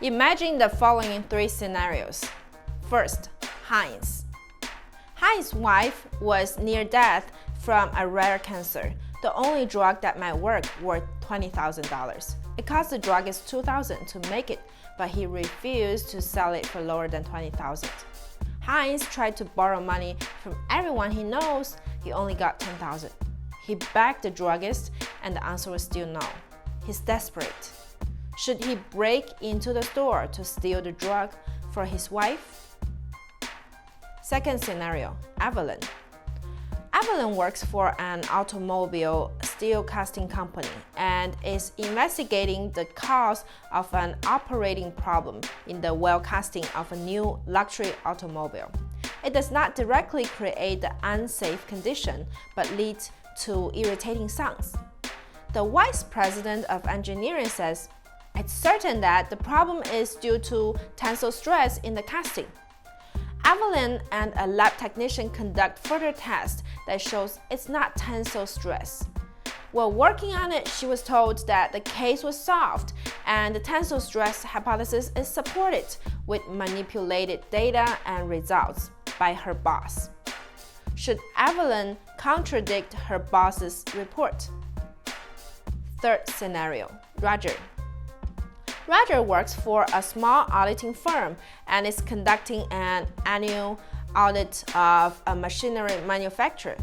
Imagine the following three scenarios. First, Heinz. Heinz's wife was near death from a rare cancer. The only drug that might work worth $20,000. It cost the druggist $2,000 to make it, but he refused to sell it for lower than $20,000. Heinz tried to borrow money from everyone he knows. He only got $10,000. He begged the druggist, and the answer was still no. He's desperate. Should he break into the store to steal the drug for his wife? Second scenario, Evelyn. Evelyn works for an automobile steel casting company and is investigating the cause of an operating problem in the wheel casting of a new luxury automobile. It does not directly create the unsafe condition, but leads to irritating sounds. The vice president of engineering says, "It's certain that the problem is due to tensile stress in the casting." Evelyn and a lab technician conduct further tests that shows it's not tensile stress. While working on it, she was told that the case was solved and the tensile stress hypothesis is supported with manipulated data and results by her boss. Should Evelyn contradict her boss's report? Third scenario, Roger. Roger works for a small auditing firm and is conducting an annual audit of a machinery manufacturer.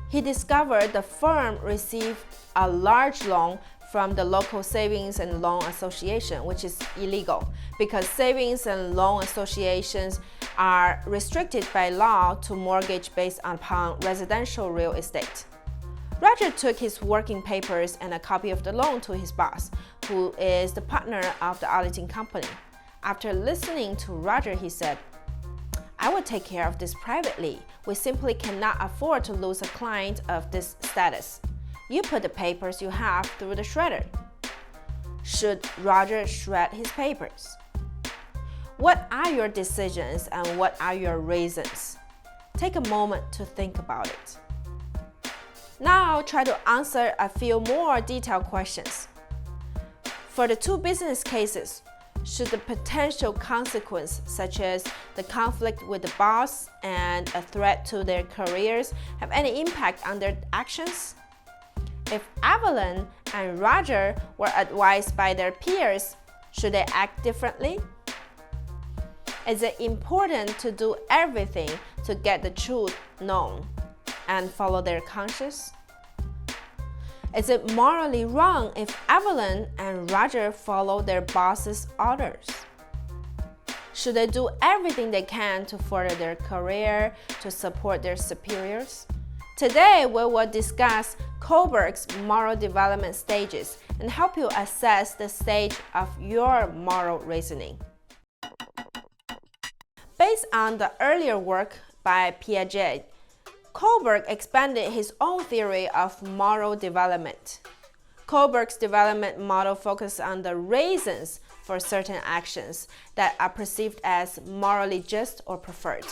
He discovered the firm received a large loan from the local Savings and Loan Association, which is illegal because savings and loan associations are restricted by law to mortgage based upon residential real estate. Roger took his working papers and a copy of the loan to his boss, who is the partner of the auditing company. After listening to Roger, he said, "I will take care of this privately. We simply cannot afford to lose a client of this status. You put the papers you have through the shredder." Should Roger shred his papers? What are your decisions and what are your reasons? Take a moment to think about it. Now try to answer a few more detailed questions. For the two business cases, should the potential consequence, such as the conflict with the boss and a threat to their careers, have any impact on their actions? If Evelyn and Roger were advised by their peers, should they act differently? Is it important to do everything to get the truth known and follow their conscience? Is it morally wrong if Evelyn and Roger follow their boss's orders? Should they do everything they can to further their career, to support their superiors? Today, we will discuss Kohlberg's moral development stages and help you assess the stage of your moral reasoning. Based on the earlier work by Piaget, Kohlberg expanded his own theory of moral development. Kohlberg's development model focuses on the reasons for certain actions that are perceived as morally just or preferred.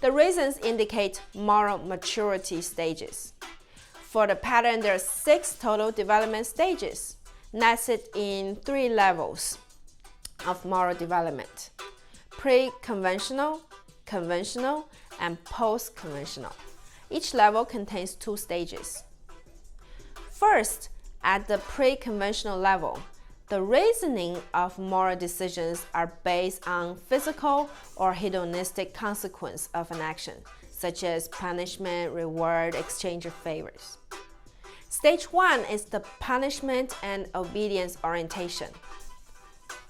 The reasons indicate moral maturity stages. For the pattern, there are 6 total development stages, nested in 3 levels of moral development: pre-conventional, conventional, and post-conventional. Each level contains 2 stages. First, at the pre-conventional level, the reasoning of moral decisions are based on physical or hedonistic consequence of an action, such as punishment, reward, exchange of favors. Stage 1 is the punishment and obedience orientation.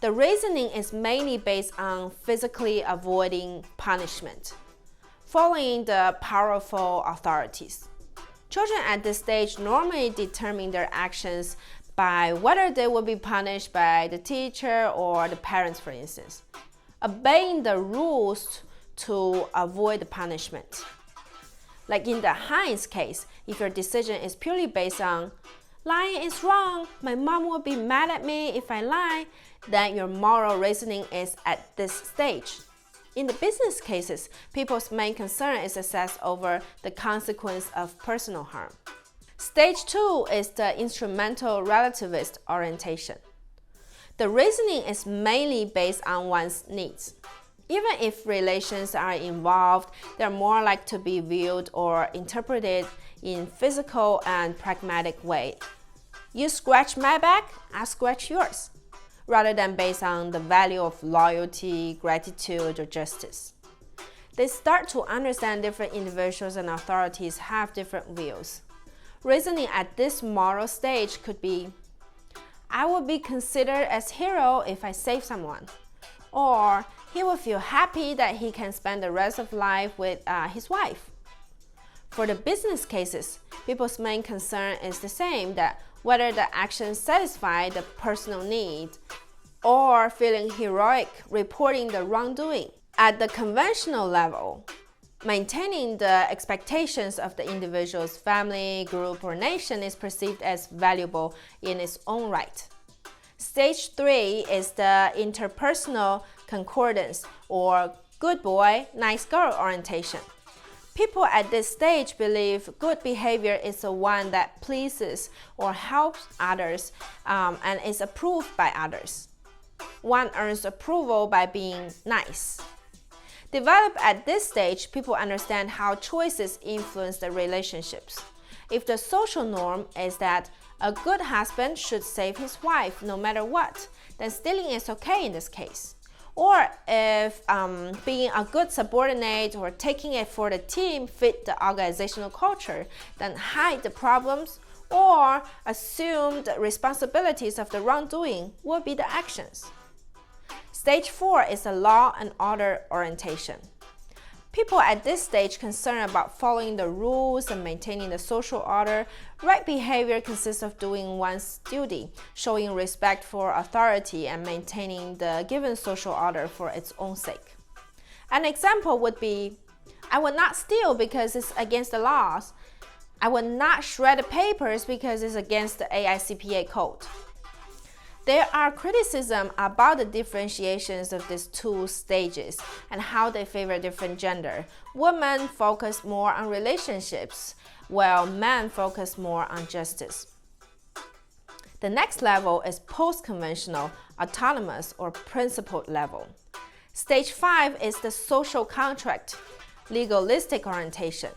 The reasoning is mainly based on physically avoiding punishment, following the powerful authorities. Children at this stage normally determine their actions by whether they will be punished by the teacher or the parents, for instance, obeying the rules to avoid the punishment. Like in the Heinz case, if your decision is purely based on lying is wrong, my mom will be mad at me if I lie, then your moral reasoning is at this stage. In the business cases, people's main concern is assessed over the consequence of personal harm. Stage 2 is the instrumental-relativist orientation. The reasoning is mainly based on one's needs. Even if relations are involved, they're more likely to be viewed or interpreted in physical and pragmatic way. You scratch my back, I scratch yours, rather than based on the value of loyalty, gratitude, or justice. They start to understand different individuals and authorities have different views. Reasoning at this moral stage could be, I would be considered as hero if I save someone, or he will feel happy that he can spend the rest of life with his wife. For the business cases, people's main concern is the same, that whether the actions satisfy the personal need or feeling heroic reporting the wrongdoing. At the conventional level, maintaining the expectations of the individual's family, group, or nation is perceived as valuable in its own right. Stage 3 is the interpersonal concordance or good boy, nice girl orientation. People at this stage believe good behavior is the one that pleases or helps others and is approved by others. One earns approval by being nice. Developed at this stage, people understand how choices influence the relationships. If the social norm is that a good husband should save his wife no matter what, then stealing is okay in this case. Or if being a good subordinate or taking it for the team fit the organizational culture, then hide the problems or assume the responsibilities of the wrongdoing will be the actions. Stage 4 is the law and order orientation. People at this stage concerned about following the rules and maintaining the social order. Right behavior consists of doing one's duty, showing respect for authority, and maintaining the given social order for its own sake. An example would be, I will not steal because it's against the laws. I will not shred the papers because it's against the AICPA code. There are criticisms about the differentiations of these two stages and how they favor different gender. Women focus more on relationships, while men focus more on justice. The next level is post-conventional, autonomous, or principled level. Stage 5 is the social contract, legalistic orientation.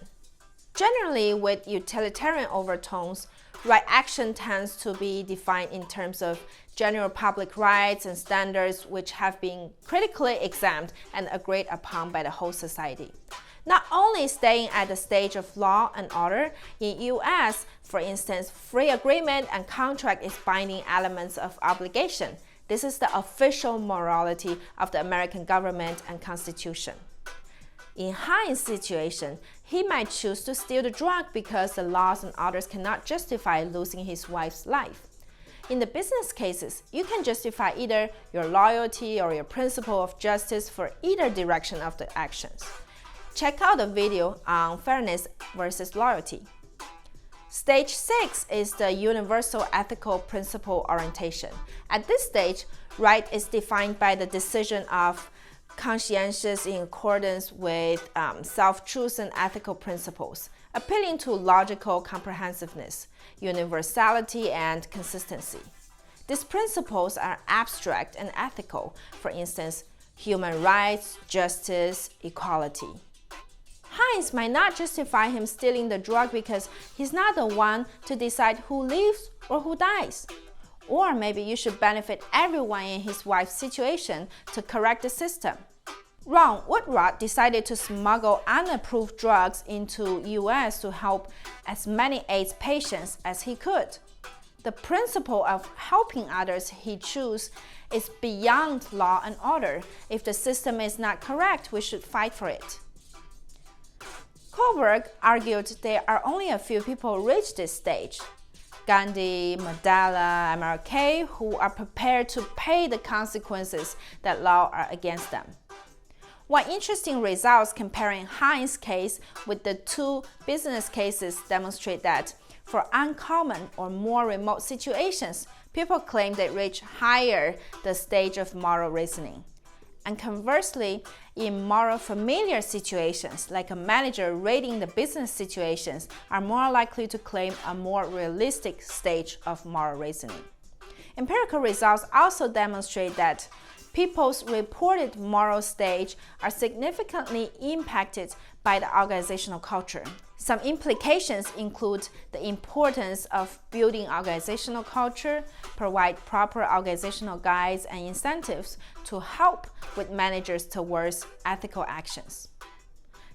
Generally, with utilitarian overtones, right action tends to be defined in terms of general public rights and standards which have been critically examined and agreed upon by the whole society. Not only staying at the stage of law and order, in US, for instance, free agreement and contract is binding elements of obligation. This is the official morality of the American government and Constitution. In Heinz's situation, he might choose to steal the drug because the laws and orders cannot justify losing his wife's life. In the business cases, you can justify either your loyalty or your principle of justice for either direction of the actions. Check out the video on fairness versus loyalty. Stage 6 is the universal ethical principle orientation. At this stage, right is defined by the decision of conscientious in accordance with self-truths and ethical principles, appealing to logical comprehensiveness, universality, and consistency. These principles are abstract and ethical, for instance, human rights, justice, equality. Heinz might not justify him stealing the drug because he's not the one to decide who lives or who dies. Or maybe you should benefit everyone in his wife's situation to correct the system. Ron Woodrot decided to smuggle unapproved drugs into US to help as many AIDS patients as he could. The principle of helping others he chose is beyond law and order. If the system is not correct, we should fight for it. Kohlberg argued there are only a few people reach this stage. Gandhi, Mandela, MLK, who are prepared to pay the consequences that law are against them. One interesting result comparing Heinz's case with the two business cases demonstrate that for uncommon or more remote situations, people claim they reach higher the stage of moral reasoning. And conversely, in moral familiar situations, like a manager rating the business situations, are more likely to claim a more realistic stage of moral reasoning. Empirical results also demonstrate that people's reported moral stage are significantly impacted by the organizational culture. Some implications include the importance of building organizational culture, provide proper organizational guides and incentives to help with managers towards ethical actions.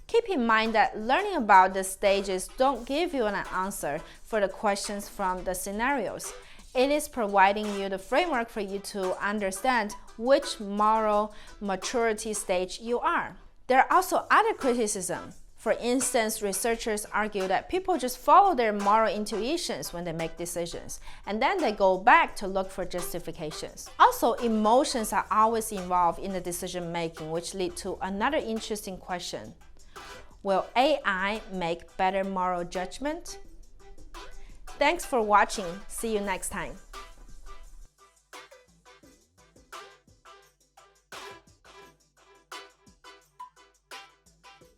Keep in mind that learning about the stages don't give you an answer for the questions from the scenarios. It is providing you the framework for you to understand which moral maturity stage you are. There are also other criticisms. For instance, researchers argue that people just follow their moral intuitions when they make decisions, and then they go back to look for justifications. Also, emotions are always involved in the decision making, which lead to another interesting question. Will AI make better moral judgment? Thanks for watching. See you next time.